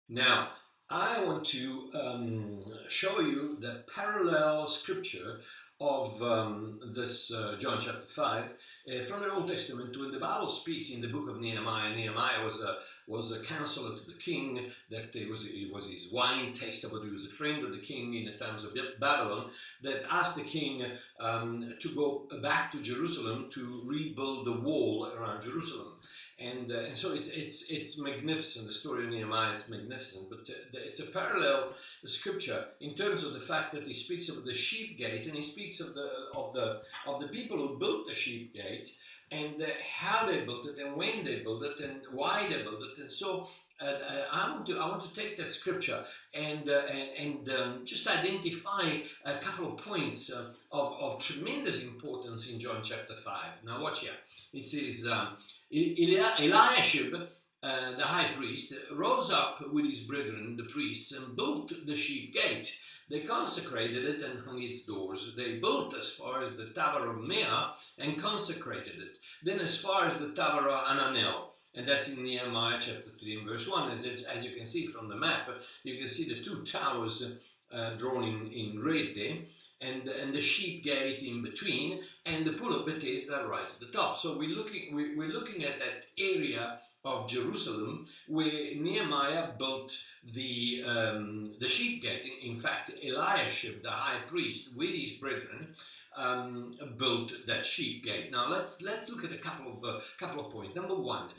Now, I want to show you the parallel scripture of this John chapter 5 from the Old Testament when the Bible speaks in the book of Nehemiah. Nehemiah was a counselor to the king, that it was his wine taster, but he was a friend of the king in the times of Babylon, that asked the king to go back to Jerusalem to rebuild the wall around Jerusalem. And so it's magnificent. The story of Nehemiah is magnificent, but it's a parallel scripture in terms of the fact that he speaks of the sheep gate, and he speaks of the people who built the sheep gate, and how they built it, and when they built it, and why they built it. And so I want to take that scripture and just identify a couple of points of tremendous importance in John chapter 5. Now watch here. It says, Eliashib, the high priest, rose up with his brethren, the priests, and built the sheep gate. They consecrated it and hung its doors. They built as far as the tower of Meah and consecrated it. Then as far as the tower of Anneal. And that's in Nehemiah chapter 3 and verse 1. As you can see from the map, you can see the two towers drawn in red there, and the sheep gate in between, and the pool of Bethesda right at the top. So we're looking at that area of Jerusalem where Nehemiah built the sheep gate. In fact, Eliashib, the high priest, with his brethren, built that sheep gate. Now let's look at a couple of points. Number one,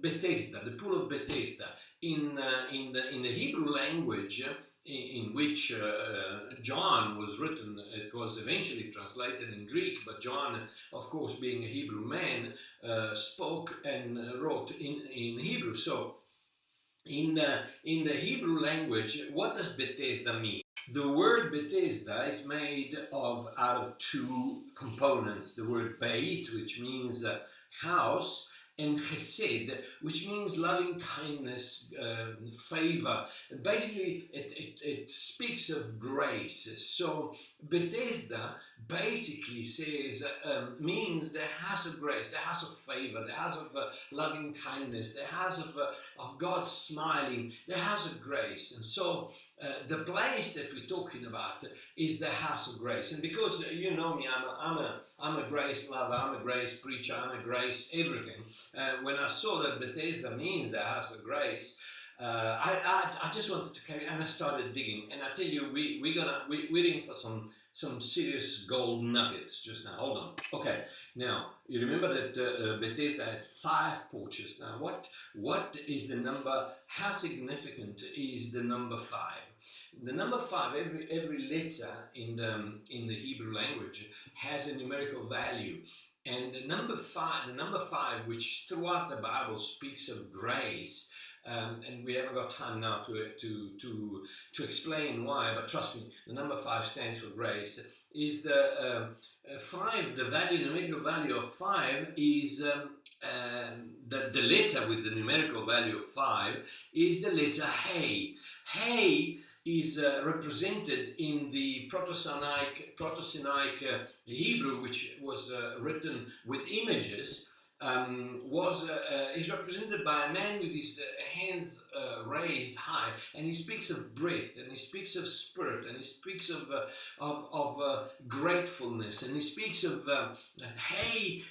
Bethesda, the pool of Bethesda, in the Hebrew language in which John was written. It was eventually translated in Greek, but John, of course, being a Hebrew man, spoke and wrote in Hebrew. So in the Hebrew language, what does Bethesda mean? The word Bethesda is made out of two components. The word Beit, which means house, and chesed, which means loving kindness, favor. Basically, it speaks of grace. So Bethesda basically means the house of grace, the house of favor, the house of loving kindness, the house of God smiling, the house of grace. And so the place that we're talking about is the house of grace. And because you know me, I'm a grace lover, I'm a grace preacher, I'm a grace everything. When I saw that Bethesda means the house of grace, I just wanted to carry, and I started digging. And I tell you, we're in for some serious gold nuggets just now. Hold on. Okay. Now you remember that Bethesda had 5 porches. Now what is the number? How significant is the number 5? The number 5. Every letter in the Hebrew language has a numerical value. And the number five, which throughout the Bible speaks of grace, and we haven't got time now to explain why, but trust me, the number 5 stands for grace. Is the 5, the numerical value of 5 is the letter with the numerical value of 5 is the letter Hey. Hey is represented in the Proto-Sinaic Hebrew, which was written with images, is represented by a man with his hands raised high, and he speaks of breath, and he speaks of spirit, and he speaks of gratefulness, and he speaks of Hey.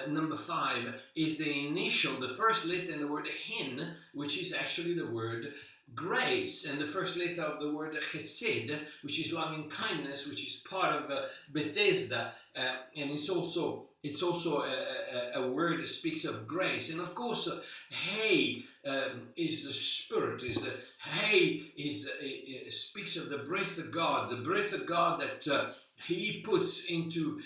Number 5 is the initial, the first letter in the word hen, which is actually the word grace, and the first letter of the word chesed, which is loving kindness, which is part of Bethesda, and it's also a word that speaks of grace. And of course, Hey is the spirit. Speaks of the breath of God, that He puts into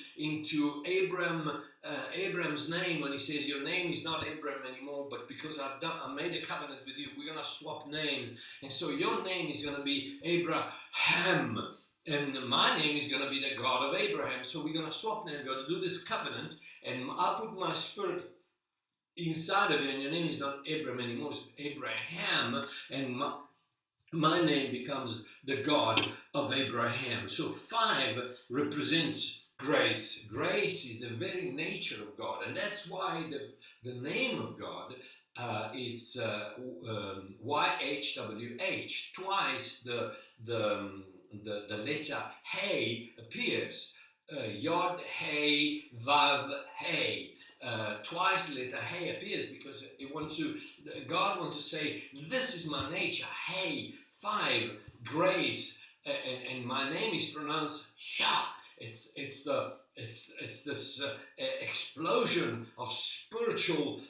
Abram's name when He says, "Your name is not Abram anymore, but because I made a covenant with you, we're gonna swap names, and so your name is gonna be Abraham, and my name is gonna be the God of Abraham. So we're gonna swap names. We're gonna do this covenant, and I'll put my spirit inside of you, and your name is not Abram anymore, it's Abraham, and my name becomes the God of Abraham." So 5 represents Grace. Grace is the very nature of God, and that's why the name of God is YHWH. Twice the letter Hey appears. Yod, Hey, Vav, Hey. Twice the letter Hey appears because God wants to say, this is my nature, Hey. 5, grace, and my name is pronounced Yah. It's this explosion of spiritual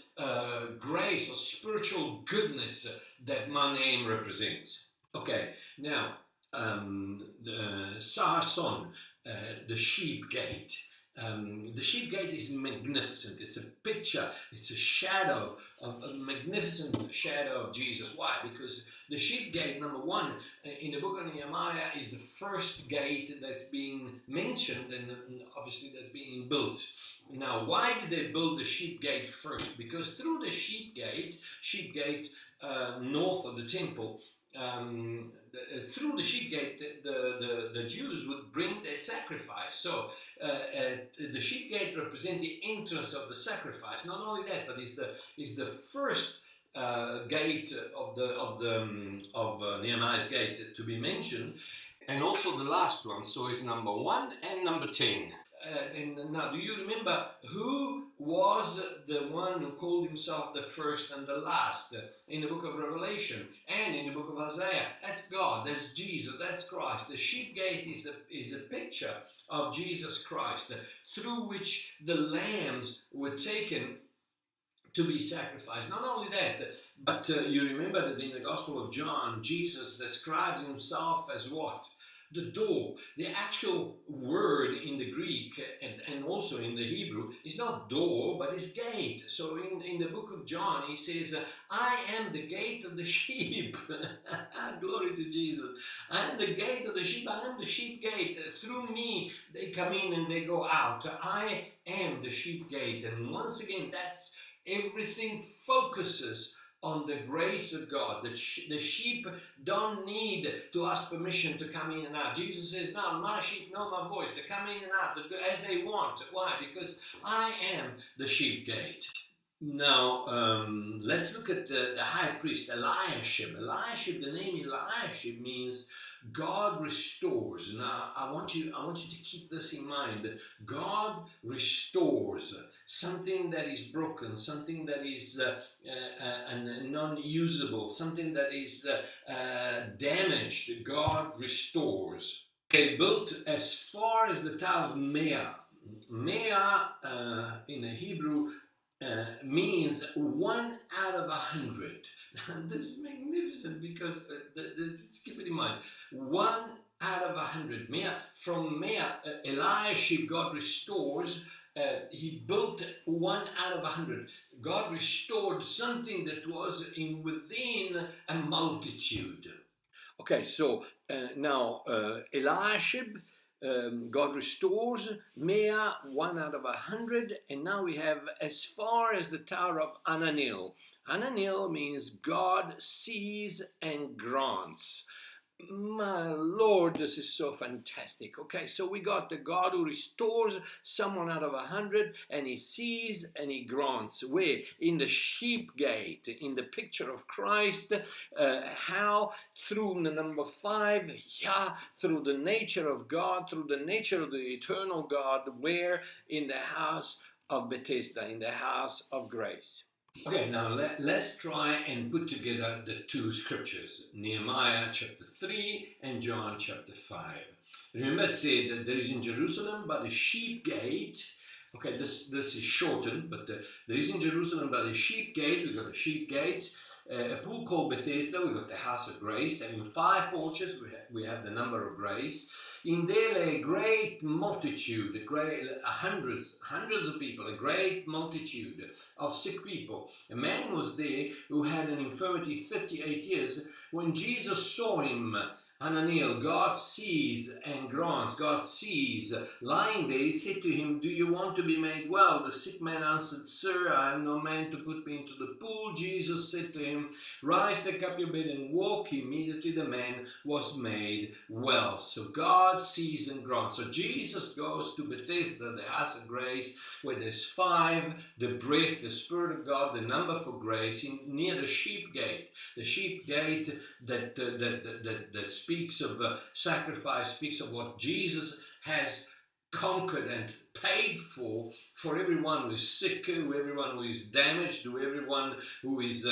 grace or spiritual goodness that my name represents. Okay, now Sarson, the sheep gate. The sheep gate is magnificent. It's a picture, it's a shadow, a magnificent shadow of Jesus. Why? Because the sheep gate, number one, in the book of Nehemiah, is the first gate that's being mentioned, and obviously that's being built. Now, why did they build the sheep gate first? Because through the sheep gate north of the temple, through the sheep gate, the Jews would bring their sacrifice. So the sheep gate represents the entrance of the sacrifice. Not only that, but is the first gate of Nehemiah's gate to be mentioned, and also the last one. So it's number 1 and number 10. And now, do you remember who was the one who called himself the first and the last in the book of Revelation and in the book of Isaiah? That's God, that's Jesus, that's Christ. The sheep gate is a picture of Jesus Christ, through which the lambs were taken to be sacrificed. Not only that, but you remember that in the Gospel of John, Jesus describes himself as what? The door. The actual word in the Greek and also in the Hebrew is not door, but is gate. So in the book of John, he says, I am the gate of the sheep. Glory to Jesus. I am the gate of the sheep. I am the sheep gate. Through me, they come in and they go out. I am the sheep gate. And once again, that's everything focuses on the grace of God. The sheep don't need to ask permission to come in and out. Jesus says, no, my sheep know my voice. They come in and out as they want. Why? Because I am the sheep gate. Now, let's look at the high priest, Eliashib. Eliashib, the name Eliashib means God restores. Now, I want you to keep this in mind. God restores something that is broken, something that is non-usable, something that is damaged. God restores. They built as far as the town of Meah. Meah in the Hebrew means 1 out of 100. This is magnificent because just keep it in mind. 1 out of 100. From Meah, Eliashib, God restores. He built 1 out of 100. God restored something that was within a multitude. Okay, so now Eliashib, God restores. Meah, 1 out of 100. And now we have as far as the tower of Anneal. Anneal means God sees and grants. My Lord, this is so fantastic. Okay, so we got the God who restores someone out of 100, and he sees and he grants. Where? In the sheep gate, in the picture of Christ, how through the number 5, through the nature of God, through the nature of the eternal God, where? In the house of Bethesda, in the house of grace. Okay, now let's try and put together the two scriptures, Nehemiah chapter 3 and John chapter 5. Remember it said that there is in Jerusalem by the sheep gate. Okay, this is shortened, but there is in Jerusalem by the sheep gate. We've got a sheep gate, a pool called Bethesda. We've got the house of grace. And in 5 porches, we have the number of grace. In there a great multitude, hundreds of people, a great multitude of sick people. A man was there who had an infirmity 38 years. When Jesus saw him, Anneal, God sees and grants. God sees. Lying there, he said to him, "Do you want to be made well?" The sick man answered, "Sir, I have no man to put me into the pool." Jesus said to him, "Rise, take up your bed and walk." Immediately the man was made well. So God sees and grants. So Jesus goes to Bethesda, the house of grace, where there's five, the breath, the Spirit of God, the number for grace, near the sheep gate. The sheep gate that speaks of sacrifice, speaks of what Jesus has conquered and paid for everyone who is sick, everyone who is damaged, everyone who is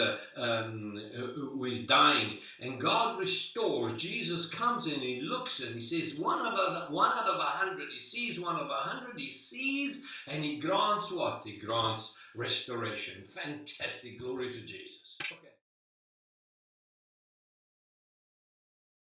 dying. And God restores. Jesus comes in, he looks and he says, one out of 100. He sees 1 of 100. He sees and he grants what? He grants restoration. Fantastic. Glory to Jesus. Okay.